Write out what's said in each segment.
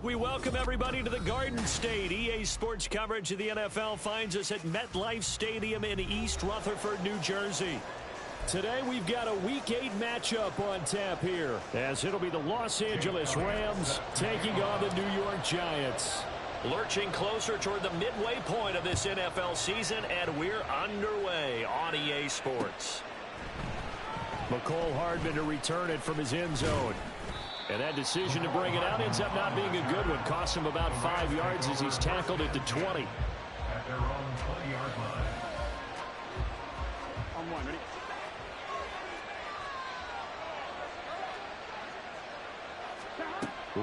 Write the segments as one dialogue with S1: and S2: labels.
S1: We welcome everybody to the Garden State. EA Sports coverage of the NFL finds us at MetLife Stadium in East Rutherford, New Jersey. Today we've got a Week 8 matchup on tap here, as it'll be the Los Angeles Rams taking on the New York Giants. Lurching closer toward the midway point of this NFL season, and we're underway on EA Sports. McCole Hardman to return it from his end zone. And that decision to bring it out ends up not being a good one. Cost him about 5 yards as he's tackled at the 20.
S2: At their own 20-yard line. On one, ready?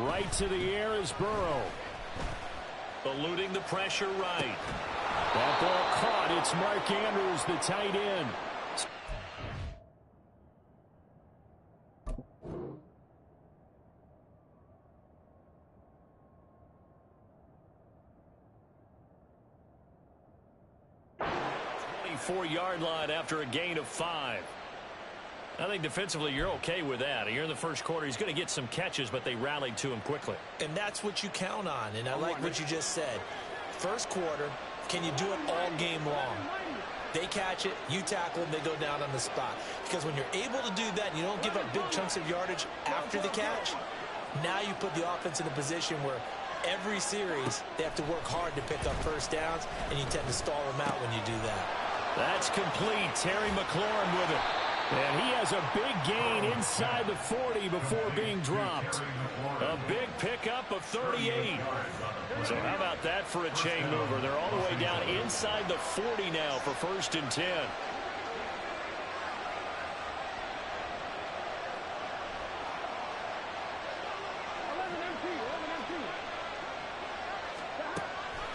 S1: Right to the air is Burrow. Eluding the pressure right. That ball caught. It's Mark Andrews, the tight end. Four-yard line after a gain of 5. I think defensively you're okay with that. You're in the first quarter. He's going to get some catches, but they rallied to him quickly.
S3: And that's what you count on. And I like what you just said. First quarter, can you do it all game long? They catch it, you tackle them, they go down on the spot. Because when you're able to do that and you don't give up big chunks of yardage after the catch, now you put the offense in a position where every series they have to work hard to pick up first downs, and you tend to stall them out when you do that.
S1: That's complete. Terry McLaurin with it. And he has a big gain inside the 40 before being dropped. A big pickup of 38. So how about that for a chain mover? They're all the way down inside the 40 now for 1st and 10.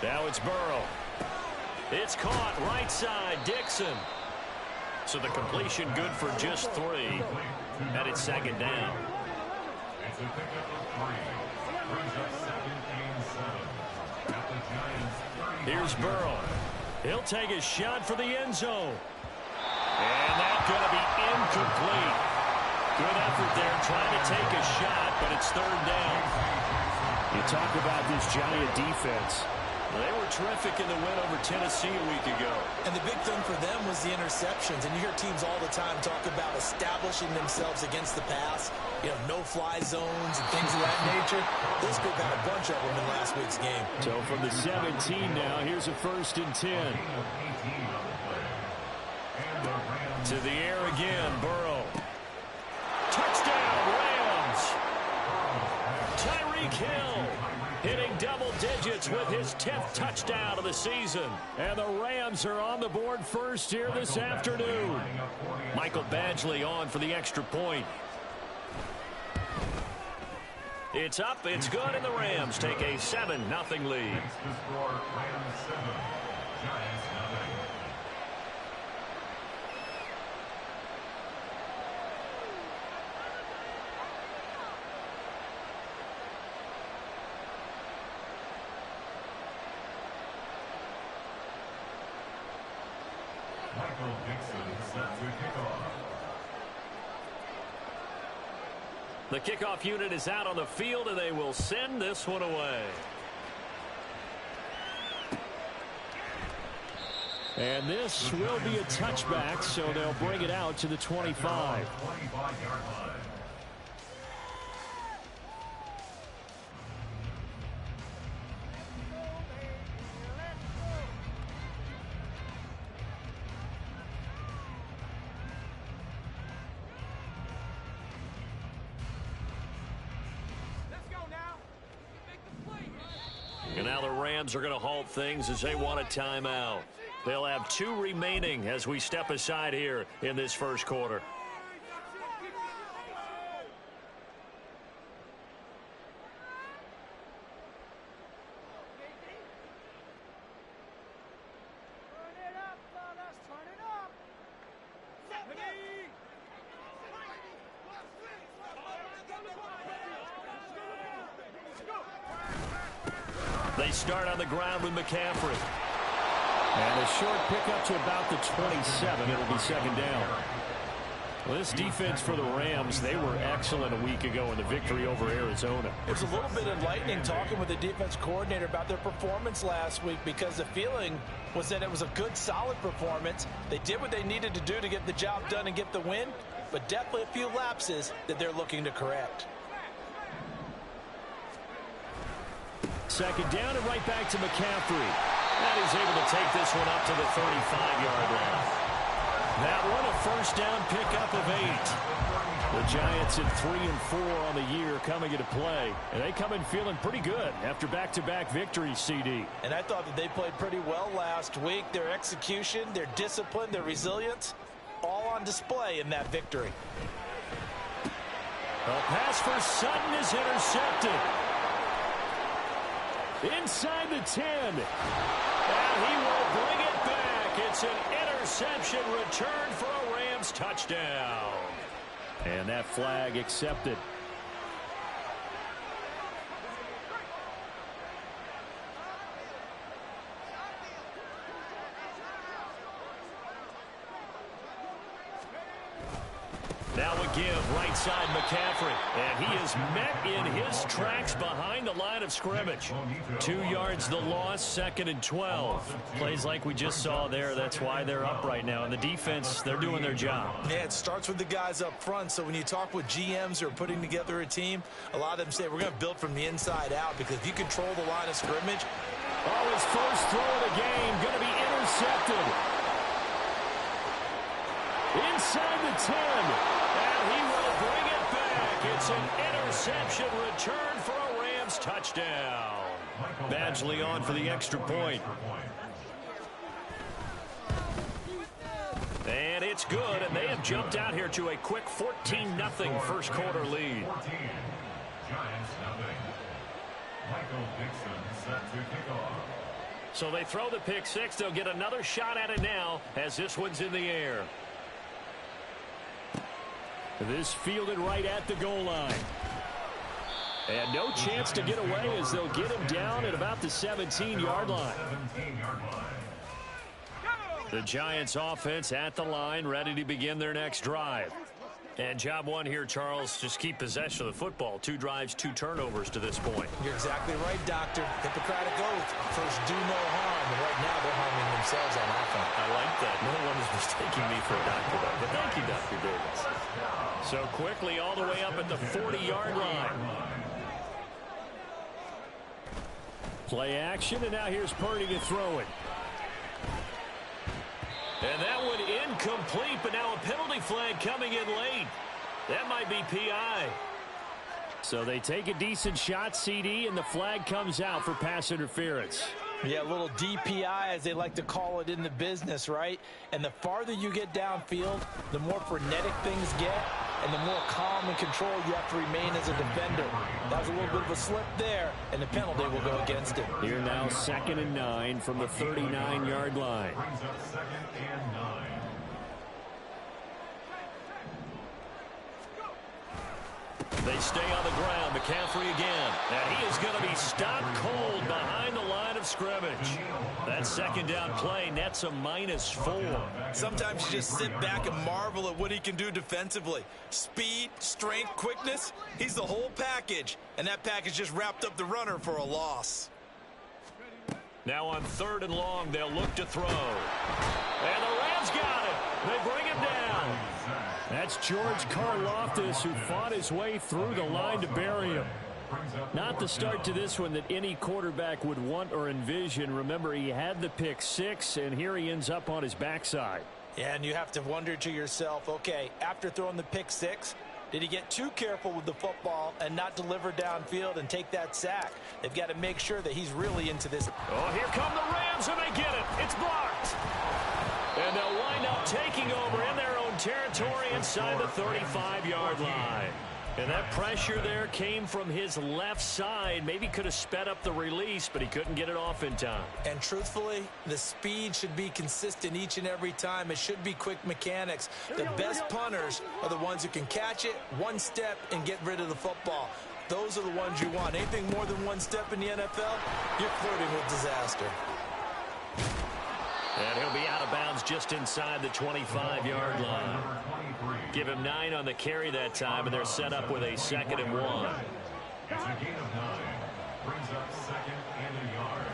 S1: Now it's Burrow. It's caught right side, Dixon. So the completion good for just 3. And it's 2nd down.
S2: It's a pickup of 3. Brings up 2nd and 7. At the Giants' 30.
S1: Here's Burrow. He'll take a shot for the end zone. And that's going to be incomplete. Good effort there trying to take a shot, but it's 3rd down. You talk about this Giant defense. They were terrific in the win over Tennessee a week ago.
S3: And the big thing for them was the interceptions. And you hear teams all the time talk about establishing themselves against the pass. You know, no-fly zones and things of that nature. This group had a bunch of them in last week's game.
S1: So from the 17 now, here's a 1st and 10. To the air again, Burrow. Touchdown, Rams! Tyreek Hill hitting double digits with his 10th touchdown of the season. And the Rams are on the board first here this afternoon. Michael Badgley on for the extra point. It's up, it's good, and the Rams take a 7-0 lead.
S2: Michael Dixon set to kick off.
S1: The kickoff unit is out on the field, and they will send this one away. And this will be a touchback, so they'll bring it out to the 25.
S2: 25-yard line.
S1: And now the Rams are going to halt things as they want a timeout. They'll have 2 remaining as we step aside here in this first quarter. They start on the ground with McCaffrey. And a short pickup to about the 27. It'll be 2nd down. Well, this defense for the Rams, they were excellent a week ago in the victory over Arizona.
S3: It was a little bit enlightening talking with the defense coordinator about their performance last week, because the feeling was that it was a good, solid performance. They did what they needed to do to get the job done and get the win, but definitely a few lapses that they're looking to correct.
S1: Second down and right back to McCaffrey. And he's able to take this one up to the 35-yard line. That one a first down pickup of 8. The Giants at 3 and 4 on the year coming into play. And they come in feeling pretty good after back-to-back victories, CD.
S3: And I thought that they played pretty well last week. Their execution, their discipline, their resilience, all on display in that victory.
S1: A pass for Sutton is intercepted. Inside the 10. And he will bring it back. It's an interception return for a Rams touchdown. And that flag accepted. Now a give right side McCaffrey. And he is met in his tracks behind the line of scrimmage. 2 yards the loss, 2nd and 12. Plays like we just saw there. That's why they're up right now. And the defense, they're doing their job.
S3: Yeah, it starts with the guys up front. So when you talk with GMs who are putting together a team, a lot of them say we're going to build from the inside out, because if you control the line of scrimmage.
S1: Oh, his first throw of the game going to be intercepted. Inside the 10. And he will bring it back. It's an interception return for a Rams touchdown. Badgley on for the extra point. And it's good, and they have jumped out here to a quick 14-0 first quarter lead.
S2: 14. Giants nothing. Michael Dixon set to kick off.
S1: So they throw the pick six. They'll get another shot at it now as this one's in the air. This fielded right at the goal line. And no chance to get away as they'll get him down at about the 17-yard line. The Giants offense at the line, ready to begin their next drive. And job one here, Charles, just keep possession of the football. 2 drives, 2 turnovers to this point.
S3: You're exactly right, Doctor. Hippocratic oath. First, do no harm. And right now, they're harming themselves on offense.
S1: I like that. No one is mistaking me for a doctor, though. But thank you, Dr. Davis. So quickly all the way up at the 40-yard line. Play action, and now here's Purdy to throw it. And that one incomplete, but now a penalty flag coming in late. That might be PI. So they take a decent shot, CD, and the flag comes out for pass interference.
S3: Yeah, a little DPI, as they like to call it in the business, right? And the farther you get downfield, the more frenetic things get, and the more calm and control you have to remain as a defender. That was a little bit of a slip there, and the penalty will go against it.
S1: Here now 2nd and 9 from the 39-yard line.
S2: Brings up 2nd and 9.
S1: They stay on the ground. McCaffrey again. And he is going to be stopped cold behind the line of scrimmage. That 2nd down play nets a -4.
S3: Sometimes you just sit back and marvel at what he can do defensively. Speed, strength, quickness. He's the whole package. And that package just wrapped up the runner for a loss.
S1: Now on 3rd and long, they'll look to throw. And the Rams got it. They bring him down. That's George Karlaftis, who fought his way through the line to bury him. Not the start to this one that any quarterback would want or envision. Remember, he had the pick 6, and here he ends up on his backside.
S3: Yeah, and you have to wonder to yourself, okay, after throwing the pick 6, did he get too careful with the football and not deliver downfield and take that sack? They've got to make sure that he's really into this.
S1: Oh, here come the Rams, and they get it. It's blocked. And they'll wind up taking over in their own territory inside the 35-yard line. And that pressure there came from his left side. Maybe could have sped up the release, but he couldn't get it off in time.
S3: And truthfully, the speed should be consistent each and every time. It should be quick mechanics. The best punters are the ones who can catch it one step and get rid of the football. Those are the ones you want. Anything more than one step in the NFL, you're flirting with disaster.
S1: And he'll be out of bounds just inside the 25-yard line. Give him 9 on the carry that time, and they're set up with a 2nd and 1.
S2: It's a gain of 9. Brings up 2nd and a yard.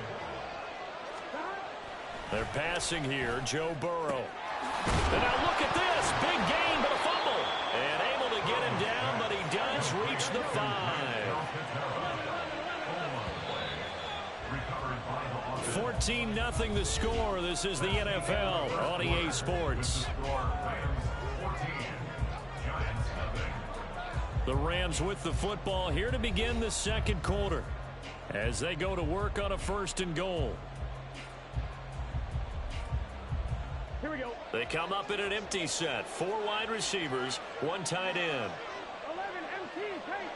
S1: They're passing here, Joe Burrow. And now look at this. Big gain, but a fumble. And able to get him down, but he does reach the 5. 14-0 the score. This is the NFL on EA Sports. The Rams with the football here to begin the 2nd quarter as they go to work on a 1st and goal. Here we go. They come up in an empty set. 4 wide receivers, 1 tight end.
S4: 11 MT, take.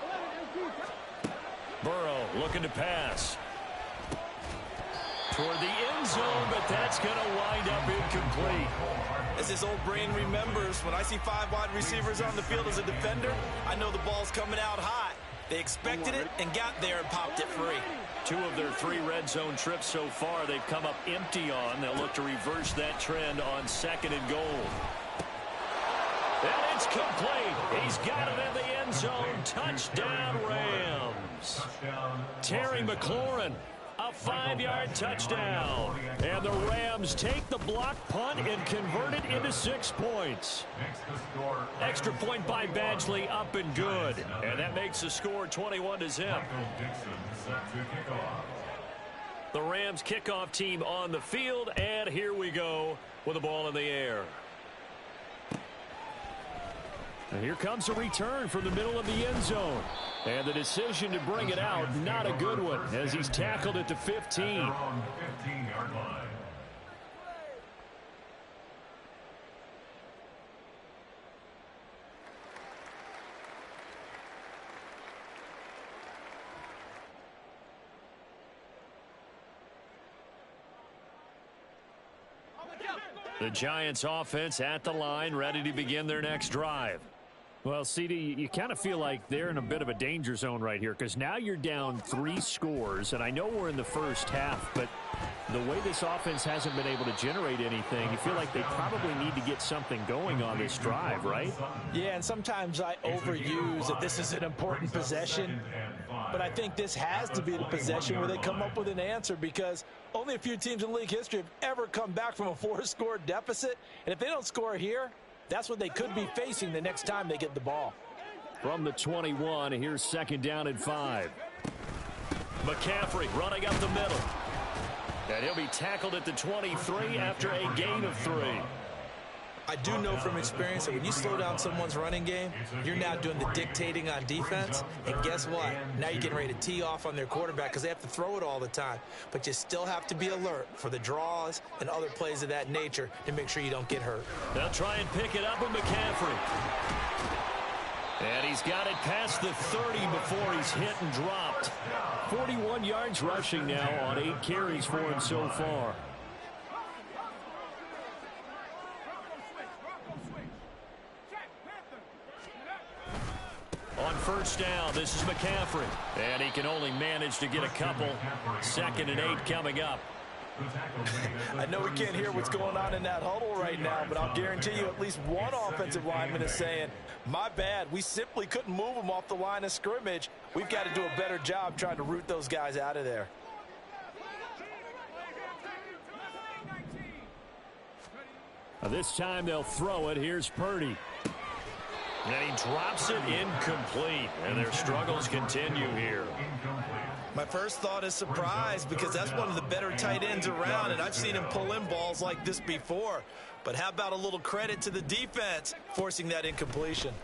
S4: 11 MT, take.
S1: Burrow looking to pass. Toward the end zone, but that's going to wind up incomplete.
S3: As his old brain remembers, when I see 5 wide receivers on the field as a defender, I know the ball's coming out hot. They expected it and got there and popped it free.
S1: 2 of their 3 red zone trips so far they've come up empty on. They'll look to reverse that trend on 2nd and goal. And it's complete. He's got it in the end zone. Touchdown, Rams. Terry McLaurin. A 5-yard touchdown. And the Rams take the block punt and convert it into 6 points. Extra point by Badgley, up and good. And that makes the score 21-0. The Rams kickoff team on the field, and here we go with the ball in the air. And here comes a return from the middle of the end zone. And the decision to bring it out, not a good one, as he's tackled at the 15.
S2: 15-yard line.
S1: The Giants offense at the line, ready to begin their next drive. Well, CD, you kind of feel like they're in a bit of a danger zone right here because now you're down 3 scores, and I know we're in the first half, but the way this offense hasn't been able to generate anything, you feel like they probably need to get something going on this drive, right?
S3: Yeah, and sometimes I overuse that this is an important possession, but I think this has to be the possession where they come up with an answer because only a few teams in league history have ever come back from a 4-score deficit, and if they don't score here, that's what they could be facing the next time they get the ball.
S1: From the 21, here's 2nd down and 5. McCaffrey running up the middle. And he'll be tackled at the 23 after a gain of 3.
S3: I do know from experience that when you slow down someone's running game, you're now doing the dictating on defense. And guess what? Now you're getting ready to tee off on their quarterback because they have to throw it all the time. But you still have to be alert for the draws and other plays of that nature to make sure you don't get hurt.
S1: They'll try and pick it up with McCaffrey. And he's got it past the 30 before he's hit and dropped. 41 yards rushing now on 8 carries for him so far. On 1st down, this is McCaffrey. And he can only manage to get a couple. 2nd and 8 coming up.
S3: I know we can't hear what's going on in that huddle right now, but I'll guarantee you at least one offensive lineman is saying, my bad, we simply couldn't move them off the line of scrimmage. We've got to do a better job trying to root those guys out of there.
S1: This time they'll throw it. Here's Purdy. And he drops it incomplete. And their struggles continue here.
S3: My first thought is surprise because that's one of the better tight ends around, and I've seen him pull in balls like this before. But how about a little credit to the defense forcing that incompletion?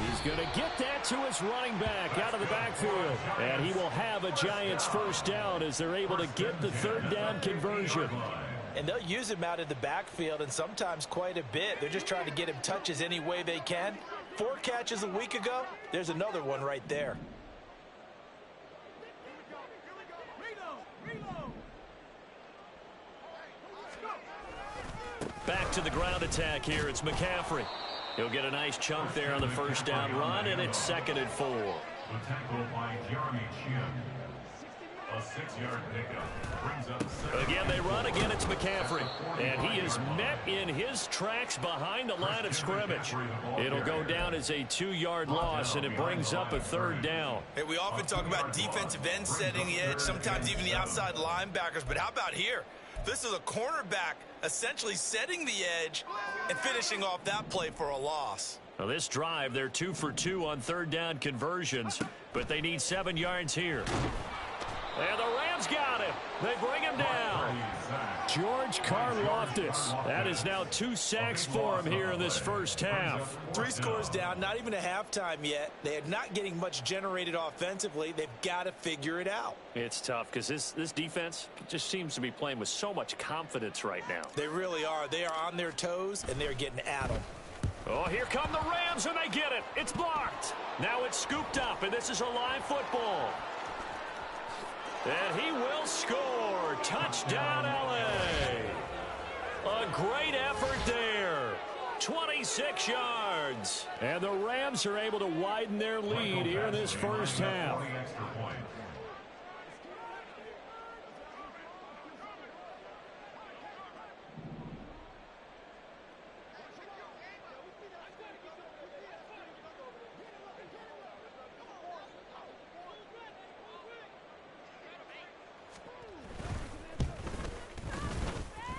S1: He's going to get that to his running back out of the backfield. And he will have a Giants 1st down as they're able to get the 3rd down conversion.
S3: And they'll use him out of the backfield, and sometimes quite a bit. They're just trying to get him touches any way they can. 4 catches a week ago, there's another one right there.
S1: Back to the ground attack here. It's McCaffrey. He'll get a nice chunk there on the 1st down run, and it's 2nd and 4.
S2: The tackle by Jeremy Chin. A 6-yard pickup brings up 7.
S1: Again, they run. Again, it's McCaffrey. And he is met in his tracks behind the line of scrimmage. It'll go down as a 2-yard loss, and it brings up a 3rd down.
S3: Hey, we often talk about defensive ends setting the edge, sometimes even the outside linebackers. But how about here? This is a cornerback essentially setting the edge and finishing off that play for a loss.
S1: Now this drive, they're 2 for 2 on 3rd down conversions, but they need 7 yards here. And the Rams got him. They bring him down. George Karlaftis. That is now 2 sacks for him here in this first half.
S3: 3 scores down, not even a halftime yet. They are not getting much generated offensively. They've got to figure it out.
S1: It's tough because this defense just seems to be playing with so much confidence right now.
S3: They really are. They are on their toes, and they're getting at them.
S1: Oh, here come the Rams, and they get it. It's blocked. Now it's scooped up, and this is a live football. And he will score. Touchdown, L.A. A great effort there. 26 yards. And the Rams are able to widen their lead here in this first half.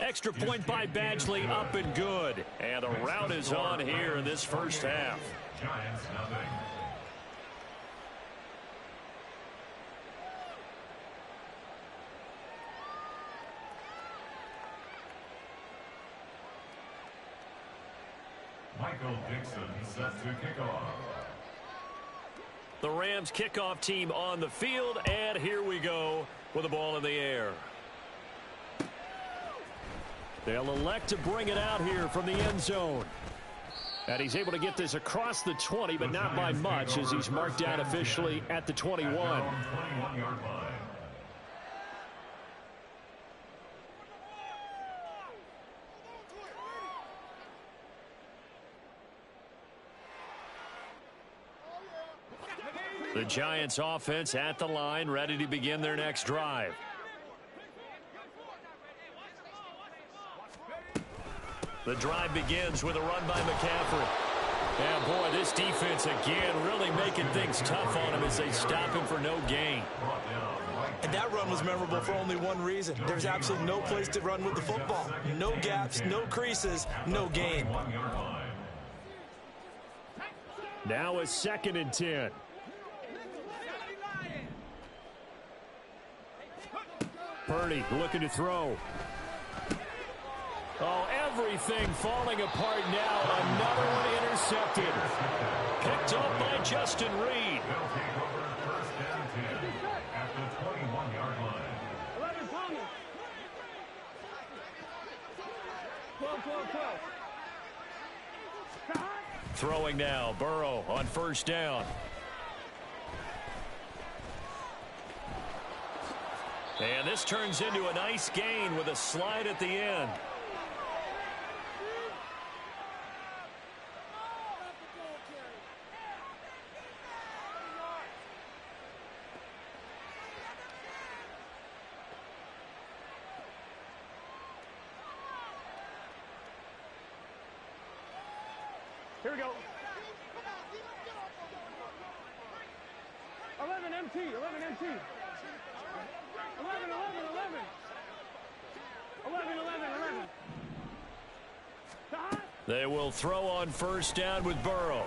S1: Extra point by Badgley, up and good. And the route is on here in this first half.
S2: Giants nothing. Michael Dixon set to kick off.
S1: The Rams kickoff team on the field, and here we go with the ball in the air. They'll elect to bring it out here from the end zone. And he's able to get this across the 20, but not by much, as he's marked out officially at the 21.
S2: 21-yard line.
S1: The Giants offense at the line, ready to begin their next drive. The drive begins with a run by McCaffrey. And boy, this defense again really making things tough on him as they stop him for no gain.
S3: And that run was memorable for only one reason. There's absolutely no place to run with the football. No gaps, no creases, no gain.
S1: Now a 2nd and 10. Purdy looking to throw. Oh, everything falling apart now. Another one intercepted. Picked up by Justin Reed.
S2: They'll take over 1st and 10 at the 21-yard line.
S4: 11 Palmer. 12.
S1: Throwing now, Burrow on 1st down. And this turns into a nice gain with a slide at the end.
S4: Here we go. 11 MT. 11 MT. 11. 11.
S1: They will throw on 1st down with Burrow.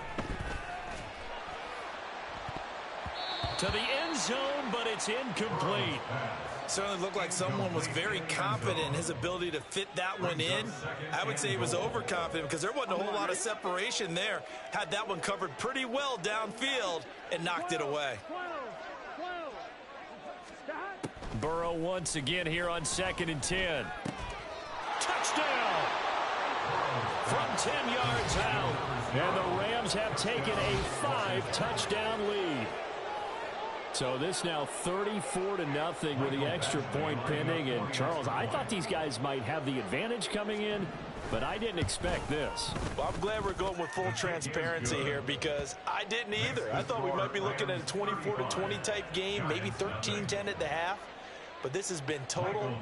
S1: To the end zone, but it's incomplete.
S3: Certainly looked like someone was very confident in his ability to fit that one in. I would say he was overconfident because there wasn't a whole lot of separation there. Had that one covered pretty well downfield and knocked it away.
S4: 12.
S1: Burrow once again here on 2nd and 10. Touchdown! From 10 yards out. And the Rams have taken a 5-touchdown lead. So this now 34-0 with the extra point pending. And Charles, I thought these guys might have the advantage coming in, but I didn't expect this.
S3: Well, I'm glad we're going with full transparency here because I didn't either. I thought we might be looking at a 24-20 type game, maybe 13-10 at the half. but this has been total,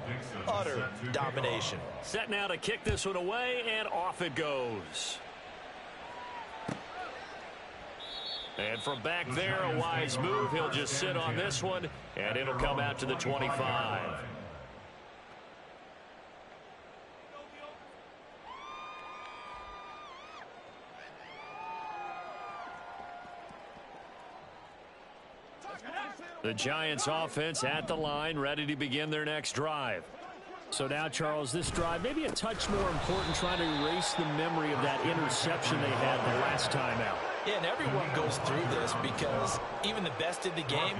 S3: utter domination.
S1: Set now to kick this one away, and off it goes. And from back there, a wise move. He'll just sit on this one, and it'll come out to the 25. The Giants offense at the line, ready to begin their next drive. So now, Charles, this drive maybe a touch more important, trying to erase the memory of that interception they had the last time out.
S3: Yeah, and everyone goes through this because even the best in the game,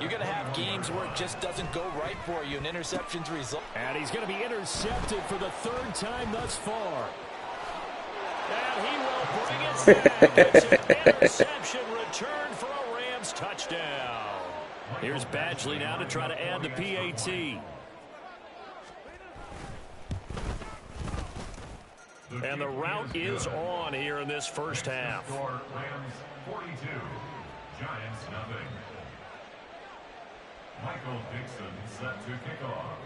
S3: you're going to have games where it just doesn't go right for you, and interceptions result.
S1: And he's going to be intercepted for the third time thus far. And he will bring it back. It's an interception returned for a Rams touchdown. Here's Badgley now to try to add the PAT. And the route is on here in this first half.
S2: Rams 42, Giants nothing. Michael Dixon set to kick off.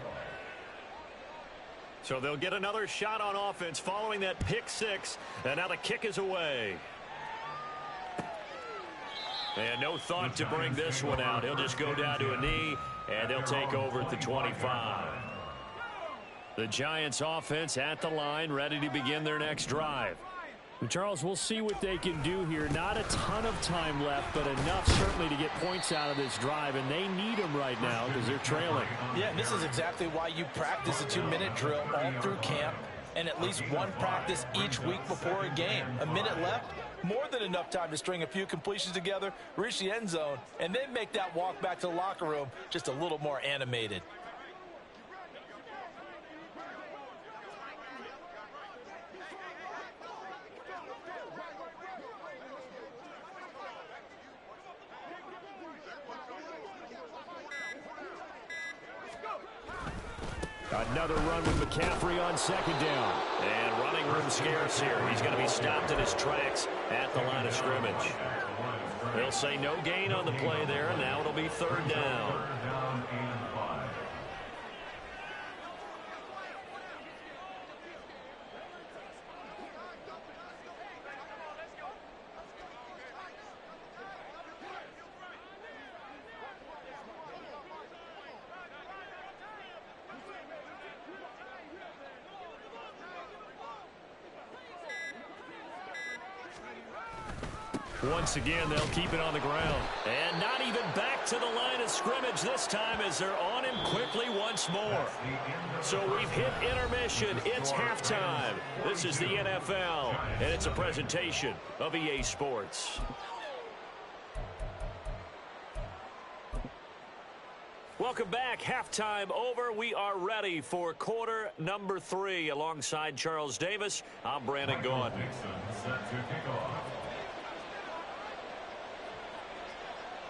S1: So they'll get another shot on offense following that pick six. And now the kick is away. And no thought to bring this one out. He'll just go down to a knee, and they'll take over at the 25. The Giants offense at the line, ready to begin their next drive. And Charles, we'll see what they can do here. Not a ton of time left, but enough certainly to get points out of this drive, and they need them right now because they're trailing.
S3: Yeah, and this is exactly why you practice a 2-minute drill all through camp and at least one practice each week before a game. A minute left, more than enough time to string a few completions together, reach the end zone, and then make that walk back to the locker room just a little more animated.
S1: Another run with McCaffrey on second down. And running room scarce here. He's going to be stopped in his tracks at the line of scrimmage. They'll say no gain on the play there, and now it'll be third down. Once again, they'll keep it on the ground. And not even back to the line of scrimmage this time as they're on him quickly once more. So we've hit intermission. It's halftime. This is the NFL, and it's a presentation of EA Sports. Welcome back. Halftime over. We are ready for quarter number 3. Alongside Charles Davis, I'm Brandon Gaughan.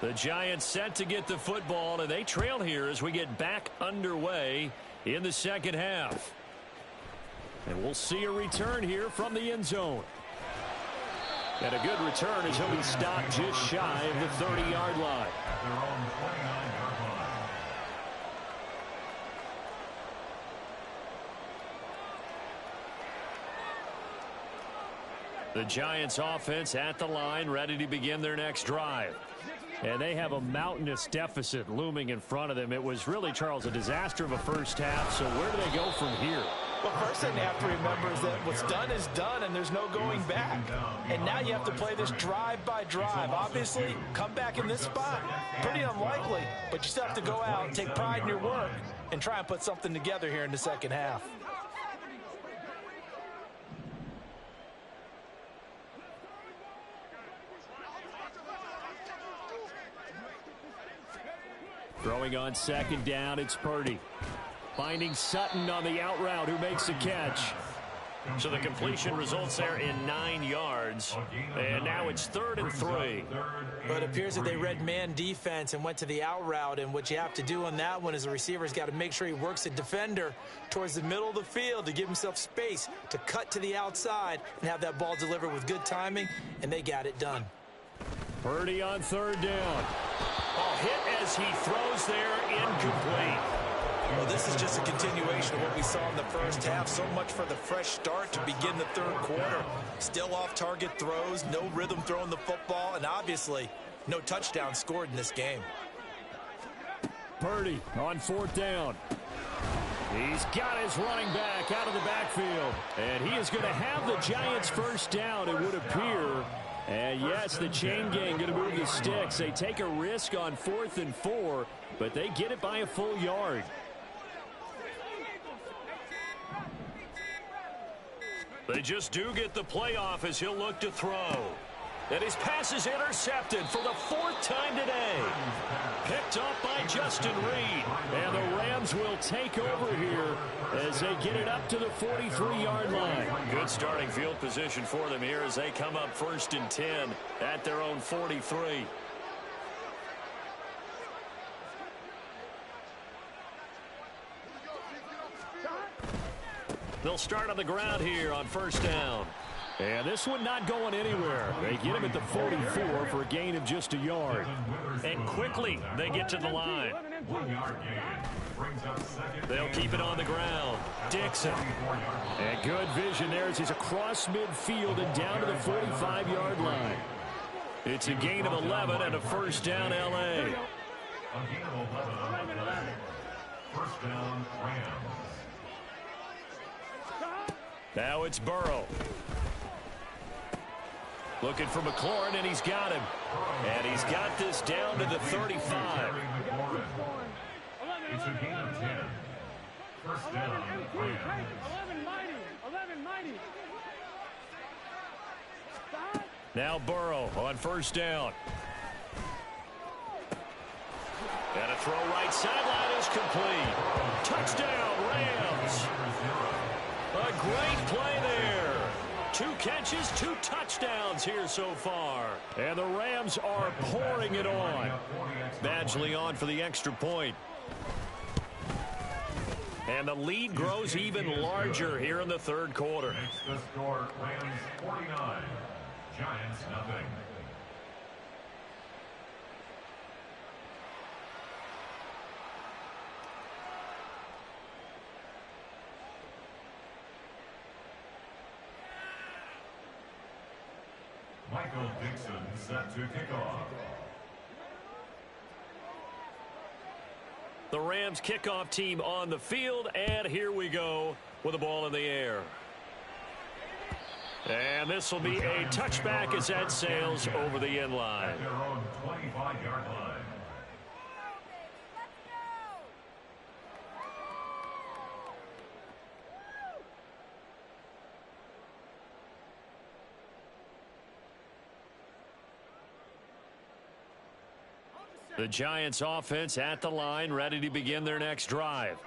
S1: The Giants set to get the football, and they trail here as we get back underway in the second half. And we'll see a return here from the end zone. And a good return as he'll be stopped just shy of the 30-yard line. The Giants offense at the line, ready to begin their next drive. And they have a mountainous deficit looming in front of them. It was really, Charles, a disaster of a first half. So where do they go from here?
S3: Well, first thing they have to remember is that what's done is done, and there's no going back. And now you have to play this drive by drive. Obviously, come back in this spot, pretty unlikely. But you still have to go out, take pride in your work, and try and put something together here in the second half.
S1: Throwing on second down, it's Purdy. Finding Sutton on the out route, who makes the catch. So the completion results there in 9 yards. And now it's 3rd and 3.
S3: But it appears that they read man defense and went to the out route. And what you have to do on that one is the receiver's got to make sure he works the defender towards the middle of the field to give himself space to cut to the outside and have that ball delivered with good timing. And they got it done.
S1: Purdy on 3rd down. A hit as he throws there, incomplete.
S3: Well, this is just a continuation of what we saw in the first half. So much for the fresh start to begin the third quarter. Still off-target throws, no rhythm throwing the football, and obviously no touchdown scored in this game.
S1: Purdy on fourth down. He's got his running back out of the backfield. And he is going to have the Giants first down, it would appear. And yes, the chain gang going to move the sticks. They take a risk on 4th and 4, but they get it by a full yard. They just do get the playoff as he'll look to throw. And his pass is intercepted for the 4th time today. Picked up by Justin Reed. And the Rams will take over here as they get it up to the 43-yard line. Good starting field position for them here as they come up 1st and 10 at their own 43. They'll start on the ground here on 1st down. And this one not going anywhere. They get him at the 44 for a gain of just a yard. And quickly they get to the line.
S2: 1 yard gain. Brings up second.
S1: They'll keep it on the ground. Dixon. And good vision there as he's across midfield and down to the 45-yard line. It's a gain of 11 and a first down L.A.
S2: A gain of 11 on the play. First down, Rams.
S1: Now it's Burrow. Looking for McLaurin, and he's got him. And he's got this down to the 35.
S2: It's a gain of 10. First down, Rams.
S4: 11-90.
S1: Now Burrow on first down. And a throw right sideline is complete. Touchdown, Rams. A great play there. 2 catches, 2 touchdowns here so far. And the Rams are pouring it on. Badgley on for the extra point. And the lead grows even larger here in the third quarter.
S2: Makes the score Rams 49, Giants nothing. Michael Dixon set to kick off.
S1: The Rams kickoff team on the field, and here we go with the ball in the air. And this will be a touchback as that sails over the end line.
S2: At their own 25-yard line.
S1: The Giants offense at the line, ready to begin their next drive.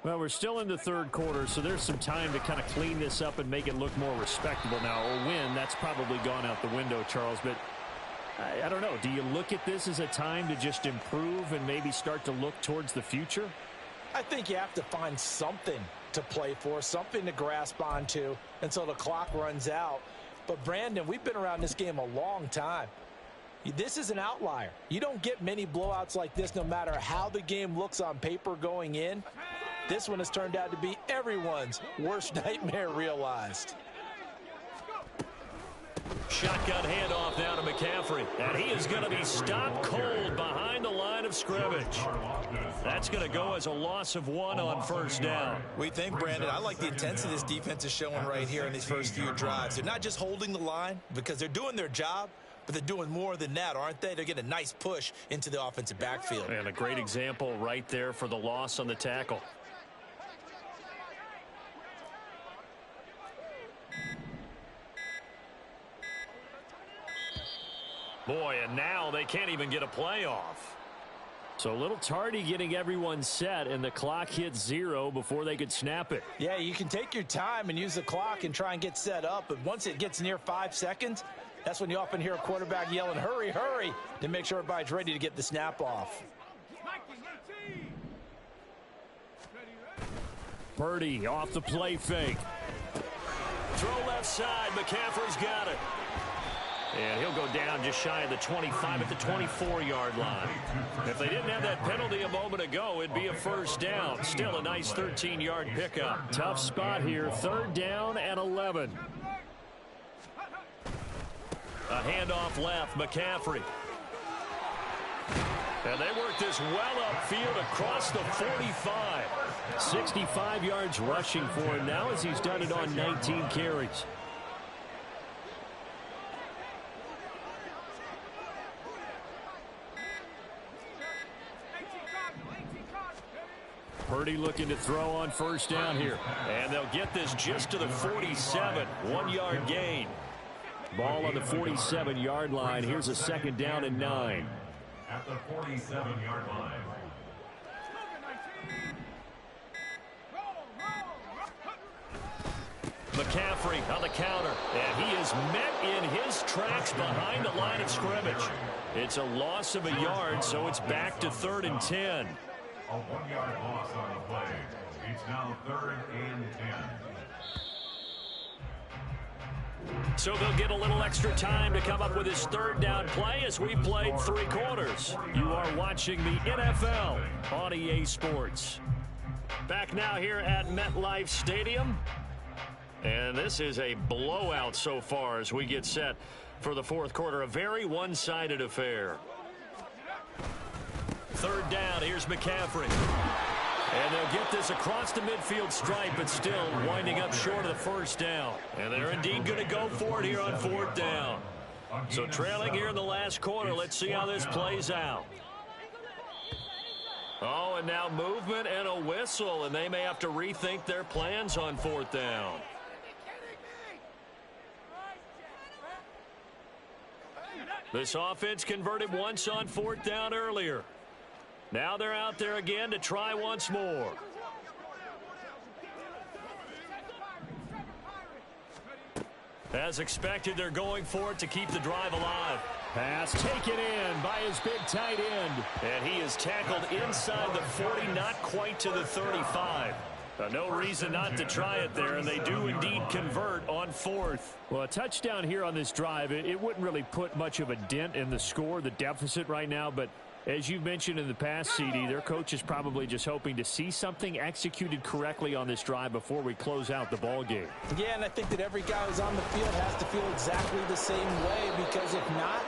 S1: Well, we're still in the third quarter, so there's some time to kind of clean this up and make it look more respectable. Now, a win, that's probably gone out the window, Charles, but I don't know. Do you look at this as a time to just improve and maybe start to look towards the future?
S3: I think you have to find something to play for, something to grasp onto until the clock runs out. But, Brandon, we've been around this game a long time. This is an outlier. You don't get many blowouts like this no matter how the game looks on paper going in. This one has turned out to be everyone's worst nightmare realized.
S1: Shotgun handoff now to McCaffrey. And he is going to be stopped cold behind the line of scrimmage. That's going to go as a loss of 1 on first down.
S3: We think, Brandon, I like the intensity this defense is showing right here in these first few drives. They're not just holding the line because they're doing their job, but they're doing more than that, aren't they? They're getting a nice push into the offensive backfield.
S1: And a great example right there for the loss on the tackle. Boy, and now they can't even get a playoff. So a little tardy getting everyone set, and the clock hits 0 before they could snap it.
S3: Yeah, you can take your time and use the clock and try and get set up, but once it gets near 5 seconds, that's when you often hear a quarterback yelling, hurry, hurry, to make sure everybody's ready to get the snap off.
S1: Purdy off the play fake. Throw left side. McCaffrey's got it. And he'll go down just shy of the 25 at the 24-yard line. If they didn't have that penalty a moment ago, it'd be a first down. Still a nice 13-yard pickup. Tough spot here, 3rd down and 11. A handoff left, McCaffrey. And they work this well upfield across the 45. 65 yards rushing for him now as he's done it on 19 carries. Purdy looking to throw on first down here. And they'll get this just to the 47. 1-yard gain. Ball on the 47-yard line. Here's a 2nd down and 9.
S2: At the 47-yard line.
S1: McCaffrey on the counter. And he is met in his tracks behind the line of scrimmage. It's a loss of a yard, so it's back to 3rd and 10.
S2: A 1-yard loss on the play. It's now 3rd and 10.
S1: So they'll get a little extra time to come up with his 3rd down play as we've played 3 quarters. You are watching the NFL on EA Sports. Back now here at MetLife Stadium. And this is a blowout so far as we get set for the 4th quarter. A very one-sided affair. 3rd down, here's McCaffrey. And they'll get this across the midfield stripe, but still winding up short of the first down. And they're indeed going to go for it here on 4th down. So trailing here in the last quarter, let's see how this plays out. Oh, and now movement and a whistle, and they may have to rethink their plans on 4th down. This offense converted once on 4th down earlier. Now they're out there again to try once more. As expected, they're going for it to keep the drive alive. Pass taken in by his big tight end. And he is tackled inside the 40, not quite to the 35. No reason not to try it there, and they do indeed convert on 4th. Well, a touchdown here on this drive, it wouldn't really put much of a dent in the score, the deficit right now, but as you've mentioned in the past, CD, their coach is probably just hoping to see something executed correctly on this drive before we close out the ball game.
S3: Yeah, and I think that every guy who's on the field has to feel exactly the same way, because if not,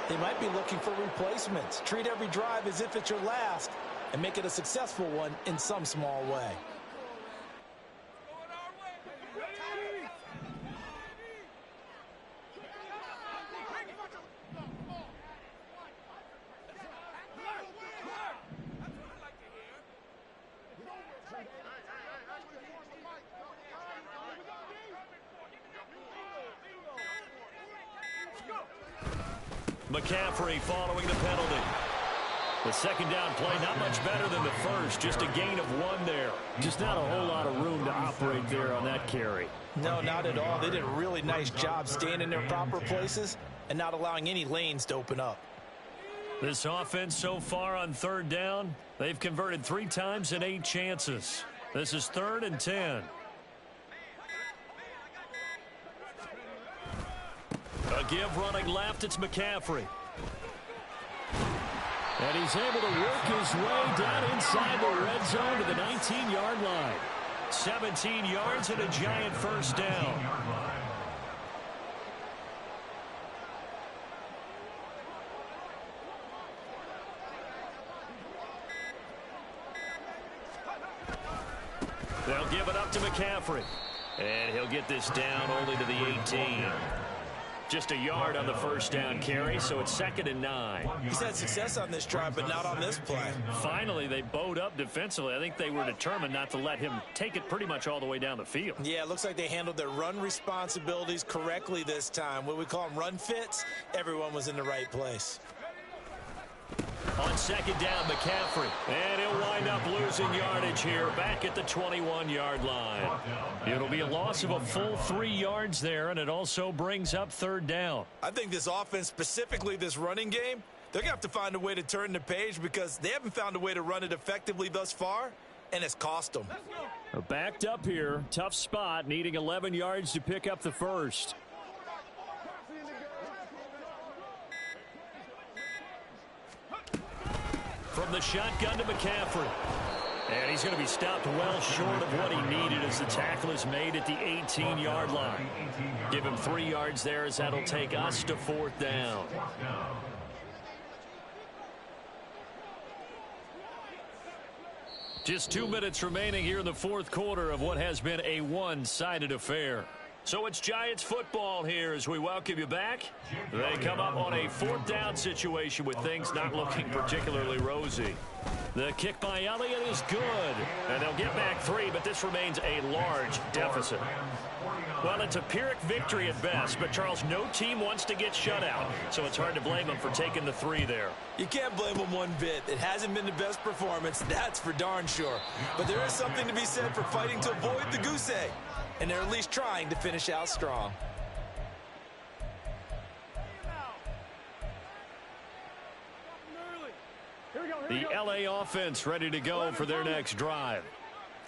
S3: they might be looking for replacements. Treat every drive as if it's your last and make it a successful one in some small way.
S1: McCaffrey following the penalty. The 2nd down play, not much better than the first. Just a gain of 1 there. Just not a whole lot of room to operate there on that carry.
S3: No, not at all. They did a really nice job staying in their proper places and not allowing any lanes to open up.
S1: This offense so far on 3rd down, they've converted 3 times in 8 chances. This is 3rd and 10. A give running left, it's McCaffrey. And he's able to work his way down inside the red zone to the 19-yard line. 17 yards and a giant first down. They'll give it up to McCaffrey. And he'll get this down only to the 18. Just a yard on the first down carry, so it's 2nd and 9.
S3: He's had success on this drive, but not on this play.
S1: Finally, they bowed up defensively. I think they were determined not to let him take it pretty much all the way down the field.
S3: Yeah, it looks like they handled their run responsibilities correctly this time. What we call them run fits, everyone was in the right place.
S1: On 2nd down, McCaffrey. And he'll wind up losing yardage here back at the 21-yard line. It'll be a loss of a full 3 yards there, and it also brings up 3rd down.
S3: I think this offense, specifically this running game, they're going to have to find a way to turn the page because they haven't found a way to run it effectively thus far, and it's cost them.
S1: Backed up here, tough spot, needing 11 yards to pick up the first. the shotgun to McCaffrey. And he's going to be stopped well short of what he needed as the tackle is made at the 18-yard line. Give him 3 yards there as that'll take us to 4th down. Just 2 minutes remaining here in the 4th quarter of what has been a one-sided affair. So it's Giants football here as we welcome you back. They come up on a 4th down situation with things not looking particularly rosy. The kick by Elliott is good. And they'll get back 3, but this remains a large deficit. Well, it's a Pyrrhic victory at best, but Charles, no team wants to get shut out, so it's hard to blame them for taking the 3 there.
S3: You can't blame them one bit. It hasn't been the best performance, that's for darn sure. But there is something to be said for fighting to avoid the goose egg. And they're at least trying to finish out strong.
S1: The LA offense ready to go for their next drive.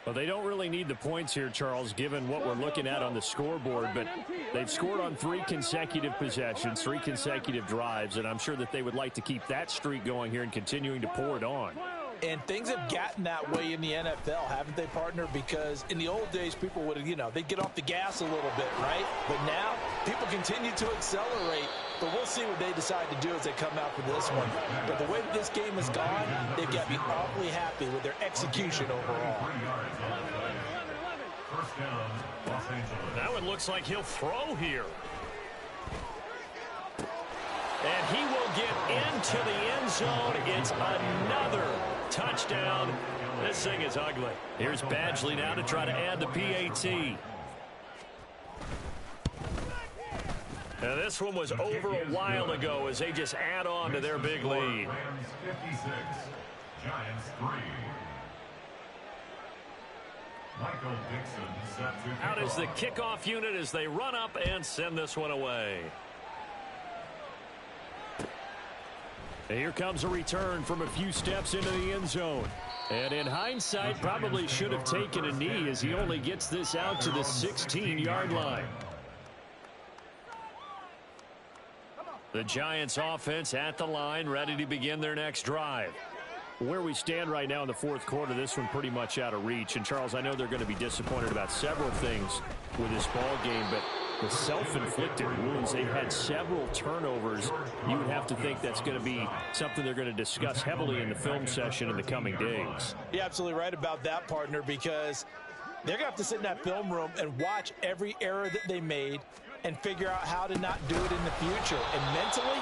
S1: Well, they don't really need the points here, Charles, given what we're looking at on the scoreboard. But they've scored on 3 consecutive possessions, 3 consecutive drives, and I'm sure that they would like to keep that streak going here and continuing to pour it on.
S3: And things have gotten that way in the NFL, haven't they, partner? Because in the old days, people would, they'd get off the gas a little bit, right? But now, people continue to accelerate. But we'll see what they decide to do as they come out for this one. But the way that this game has gone, they've got to be awfully happy with their execution overall.
S1: Now it looks like he'll throw here. And he will get into the end zone. It's another touchdown. This thing is ugly. Here's Badgley now to try to add the PAT. And this one was over a while ago as they just add on to their big lead.
S2: Rams 56, Giants 3. Michael Dixon set to
S1: Out is the kickoff unit as they run up and send this one away. And here comes a return from a few steps into the end zone. And in hindsight, probably should have taken a knee as he only gets this out to the 16-yard line. The Giants offense at the line, ready to begin their next drive. Where we stand right now in the 4th quarter, this one pretty much out of reach. And, Charles, I know they're going to be disappointed about several things with this ball game, but the self-inflicted wounds, they've had several turnovers. You would have to think that's going to be something they're going to discuss heavily in the film session in the coming days.
S3: You're absolutely right about that, partner, because they're going to have to sit in that film room and watch every error that they made and figure out how to not do it in the future. And mentally,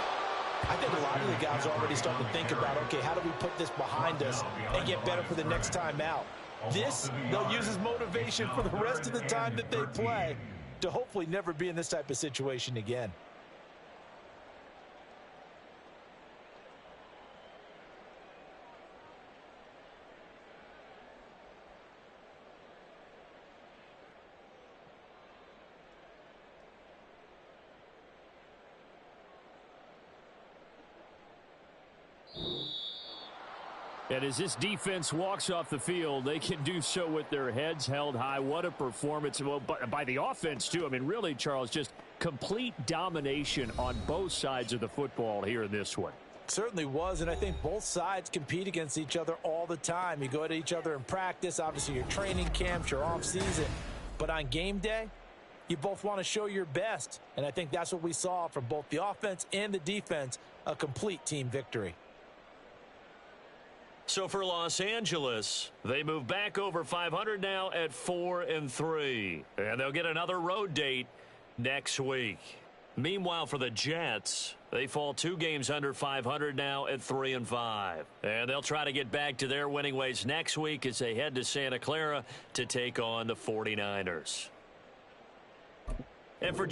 S3: I think a lot of the guys are already starting to think about, okay, how do we put this behind us and get better for the next time out? This, they'll use as motivation for the rest of the time that they play to hopefully never be in this type of situation again.
S1: And as this defense walks off the field, they can do so with their heads held high. What a performance by the offense, too. I mean, really, Charles, just complete domination on both sides of the football here in this one.
S3: Certainly was, and I think both sides compete against each other all the time. You go at each other in practice, obviously your training camps, your off-season. But on game day, you both want to show your best. And I think that's what we saw from both the offense and the defense, a complete team victory.
S1: So for Los Angeles, they move back over 500 now at 4-3. And they'll get another road date next week. Meanwhile, for the Jets, they fall 2 games under 500 now at 3-5. And they'll try to get back to their winning ways next week as they head to Santa Clara to take on the 49ers. And for